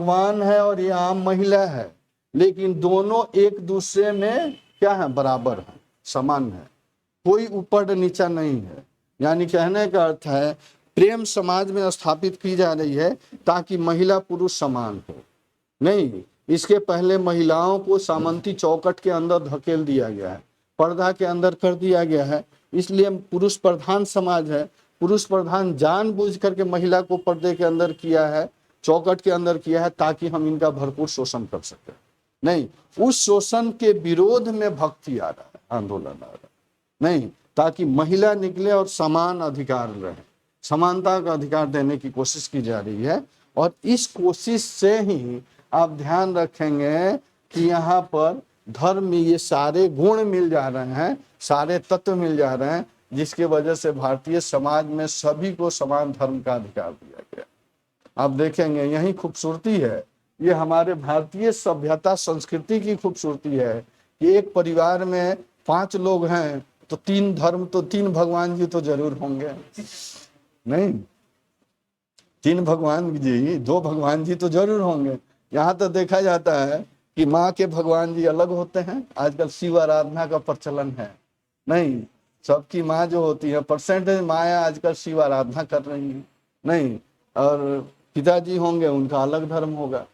भगवान है और ये आम महिला है, लेकिन दोनों एक दूसरे में क्या है, बराबर है, समान है, कोई ऊपर नीचा नहीं है। यानी कहने का अर्थ है प्रेम समाज में स्थापित की जा रही है ताकि महिला पुरुष समान हो। नहीं, इसके पहले महिलाओं को सामंती चौकट के अंदर धकेल दिया गया है, पर्दा के अंदर कर दिया गया है। इसलिए पुरुष प्रधान समाज है, पुरुष प्रधान जानबूझ करके महिला को पर्दे के अंदर किया है, चौकट के अंदर किया है, ताकि हम इनका भरपूर शोषण कर सके। नहीं, उस शोषण के विरोध में भक्ति आ रहा है, आंदोलन आ रहा है। नहीं, ताकि महिला निकले और समान अधिकार रहे, समानता का अधिकार देने की कोशिश की जा रही है। और इस कोशिश से ही आप ध्यान रखेंगे कि यहाँ पर धर्म में ये सारे गुण मिल जा रहे हैं, सारे तत्व मिल जा रहे हैं, जिसकी वजह से भारतीय समाज में सभी को समान धर्म का अधिकार दिया गया। आप देखेंगे यही खूबसूरती है, ये हमारे भारतीय सभ्यता संस्कृति की खूबसूरती है कि एक परिवार में 5 लोग हैं तो 3 धर्म, तो 3 भगवान जी तो जरूर होंगे। नहीं, 3 भगवान जी, 2 भगवान जी तो जरूर होंगे। यहाँ तो देखा जाता है कि माँ के भगवान जी अलग होते हैं, आजकल शिव आराधना का प्रचलन है। नहीं, सबकी माँ जो होती है, परसेंटेज माया आजकल शिव आराधना कर रही है। नहीं, और पिताजी होंगे उनका अलग धर्म होगा,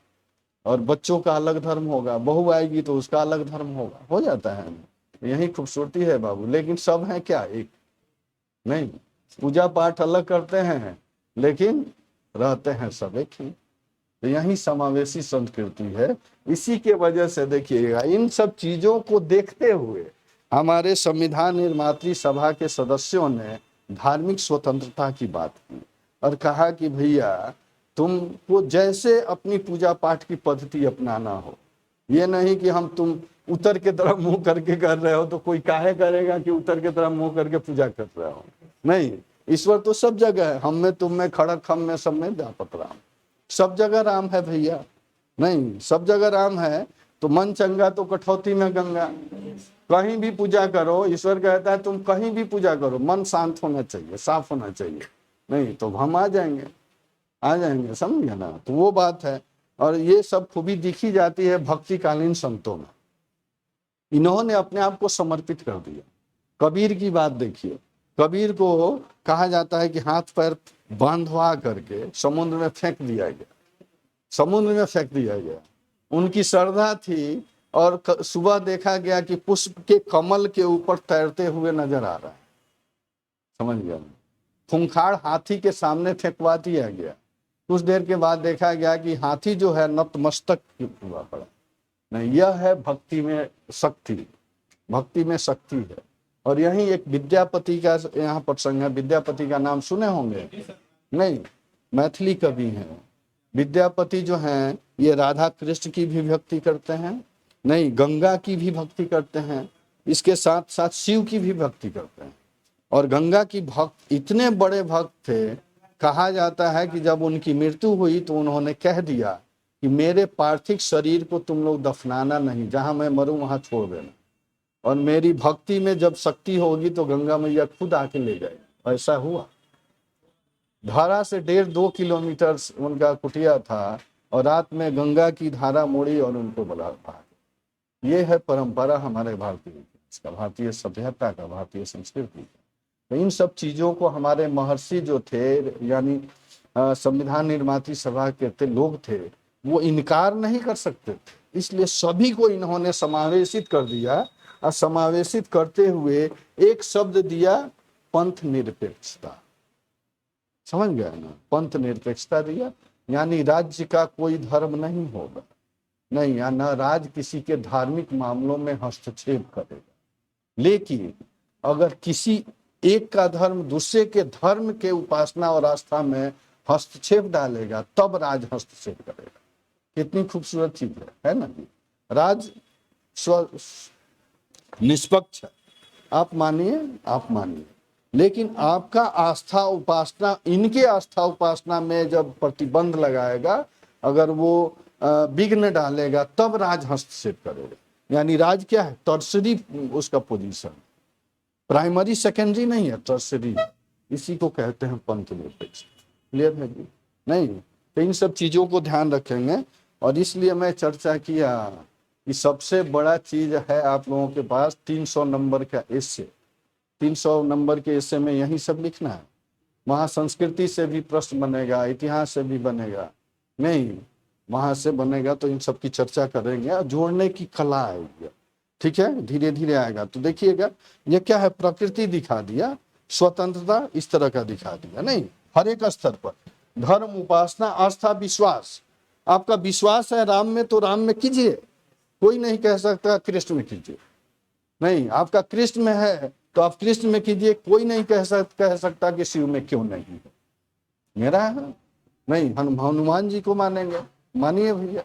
और बच्चों का अलग धर्म होगा, बहू आएगी तो उसका अलग धर्म होगा, हो जाता है। यही खूबसूरती है बाबू। लेकिन सब है क्या, एक नहीं, पूजा पाठ अलग करते हैं लेकिन रहते हैं सब एक ही। तो यही समावेशी संस्कृति है। इसी के वजह से देखिएगा, इन सब चीजों को देखते हुए हमारे संविधान निर्मात्री सभा के सदस्यों ने धार्मिक स्वतंत्रता की बात की और कहा कि भैया तुमको जैसे अपनी पूजा पाठ की पद्धति अपनाना हो, ये नहीं कि हम तुम उत्तर के तरफ मुंह करके कर रहे हो तो कोई काहे करेगा कि उत्तर के तरफ मुंह करके पूजा कर रहे हो। नहीं, ईश्वर तो सब जगह है, हम में तुम में खड़क हम में सब में व्यापक राम, सब जगह राम है भैया। नहीं, सब जगह राम है तो मन चंगा तो कठौती में गंगा, कहीं भी पूजा करो, ईश्वर कहता है तुम कहीं भी पूजा करो, मन शांत होना चाहिए, साफ होना चाहिए। नहीं तो हम आ जाएंगे, समझ ना। तो वो बात है। और ये सब खूबी दिखी जाती है भक्तिकालीन संतों में, इन्होंने अपने आप को समर्पित कर दिया। कबीर की बात देखिए, कबीर को कहा जाता है कि हाथ पैर बांधवा करके समुद्र में फेंक दिया गया, उनकी श्रद्धा थी। और सुबह देखा गया कि पुष्प के कमल के ऊपर तैरते हुए नजर आ रहा है, समझ गया। खूंखार हाथी के सामने फेंकवा दिया गया, कुछ देर के बाद देखा गया कि हाथी जो है नतमस्तक हुआ पड़ा। नहीं, यह है भक्ति में शक्ति है। और यही एक विद्यापति का यहाँ प्रसंग है। विद्यापति का नाम सुने होंगे, नहीं, मैथिली कवि हैं। विद्यापति जो हैं ये राधा कृष्ण की भी भक्ति करते हैं, नहीं, गंगा की भी भक्ति करते हैं, इसके साथ साथ शिव की भी भक्ति करते हैं। और गंगा की भक्त इतने बड़े भक्त थे, कहा जाता है कि जब उनकी मृत्यु हुई तो उन्होंने कह दिया कि मेरे पार्थिव शरीर को तुम लोग दफनाना नहीं, जहां मैं मरूं वहां छोड़ देना, और मेरी भक्ति में जब शक्ति होगी तो गंगा मैया खुद आके ले जाएगी। ऐसा हुआ। धारा से 1.5-2 किलोमीटर उनका कुटिया था, और रात में गंगा की धारा मोड़ी और उनको बुला भाग। ये है परंपरा हमारे भारतीय सभ्यता का, भारतीय संस्कृति का। तो इन सब चीजों को हमारे महर्षि जो थे, यानी संविधान निर्मात्री सभा के लोग थे, वो इनकार नहीं कर सकते थे। इसलिए सभी को इन्होंने समावेशित कर दिया, और समावेशित करते हुए एक शब्द दिया, पंथ निरपेक्षता। समझ गया ना, पंथ निरपेक्षता दिया, यानी राज्य का कोई धर्म नहीं होगा, नहीं, या न राज्य किसी के धार्मिक मामलों में हस्तक्षेप करेगा। लेकिन अगर किसी एक का धर्म दूसरे के धर्म के उपासना और आस्था में हस्तक्षेप डालेगा तब राज हस्तक्षेप करेगा। कितनी खूबसूरत चीज है ना। राज निष्पक्ष है, आप मानिए, लेकिन आपका आस्था उपासना, इनके आस्था उपासना में जब प्रतिबंध लगाएगा, अगर वो विघ्न डालेगा तब राज हस्तक्षेप करेगा। यानी राज क्या है, टर्सरी उसका पोजीशन, प्राइमरी सेकेंडरी नहीं है, टर्सरी। इसी को कहते हैं पंथ निरपेक्ष। क्लियर है जी? नहीं, तो इन सब चीजों को ध्यान रखेंगे और इसलिए मैं चर्चा किया कि सबसे बड़ा चीज है आप लोगों के पास 300 नंबर का एसे। 300 नंबर के एसे में यही सब लिखना है। वहाँ संस्कृति से भी प्रश्न बनेगा, इतिहास से भी बनेगा, नहीं वहाँ से बनेगा, तो इन सब की चर्चा करेंगे और जोड़ने की कला आएगी। ठीक है, धीरे धीरे आएगा। तो देखिएगा ये क्या है, प्रकृति दिखा दिया, स्वतंत्रता इस तरह का दिखा दिया, नहीं हर एक स्तर पर धर्म, उपासना, आस्था, विश्वास। आपका विश्वास है राम में तो राम में कीजिए, कोई नहीं कह सकता कृष्ण में कीजिए। नहीं, आपका कृष्ण में है तो आप कृष्ण में कीजिए, कोई नहीं कह सकता कि शिव में क्यों नहीं है। मेरा है नहीं, हनुमान जी को मानेंगे, मानिए भैया,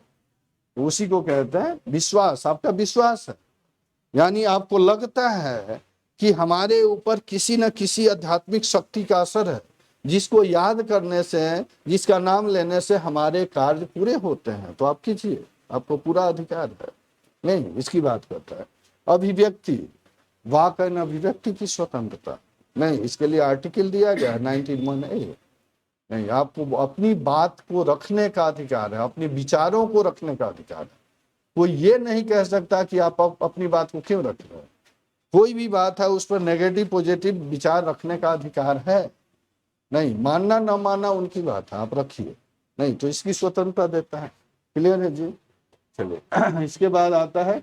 उसी को कहते हैं विश्वास। आपका विश्वास है, यानी आपको लगता है कि हमारे ऊपर किसी न किसी आध्यात्मिक शक्ति का असर है, जिसको याद करने से, जिसका नाम लेने से हमारे कार्य पूरे होते हैं, तो आप कीजिए, आपको पूरा अधिकार है। नहीं, इसकी बात करता है। अभिव्यक्ति, वाक एंड अभिव्यक्ति की स्वतंत्रता, नहीं इसके लिए आर्टिकल दिया गया 19(1)(a)। नहीं, आपको अपनी बात को रखने का अधिकार है, अपने विचारों को रखने का अधिकार है। कोई ये नहीं कह सकता कि आप अपनी बात को क्यों रख रहे हो। कोई भी बात है उस पर नेगेटिव पॉजिटिव विचार रखने का अधिकार है। नहीं, मानना ना मानना उनकी बात है, आप रखिए, नहीं तो इसकी स्वतंत्रता देता है। क्लियर है जी। चलिए इसके बाद आता है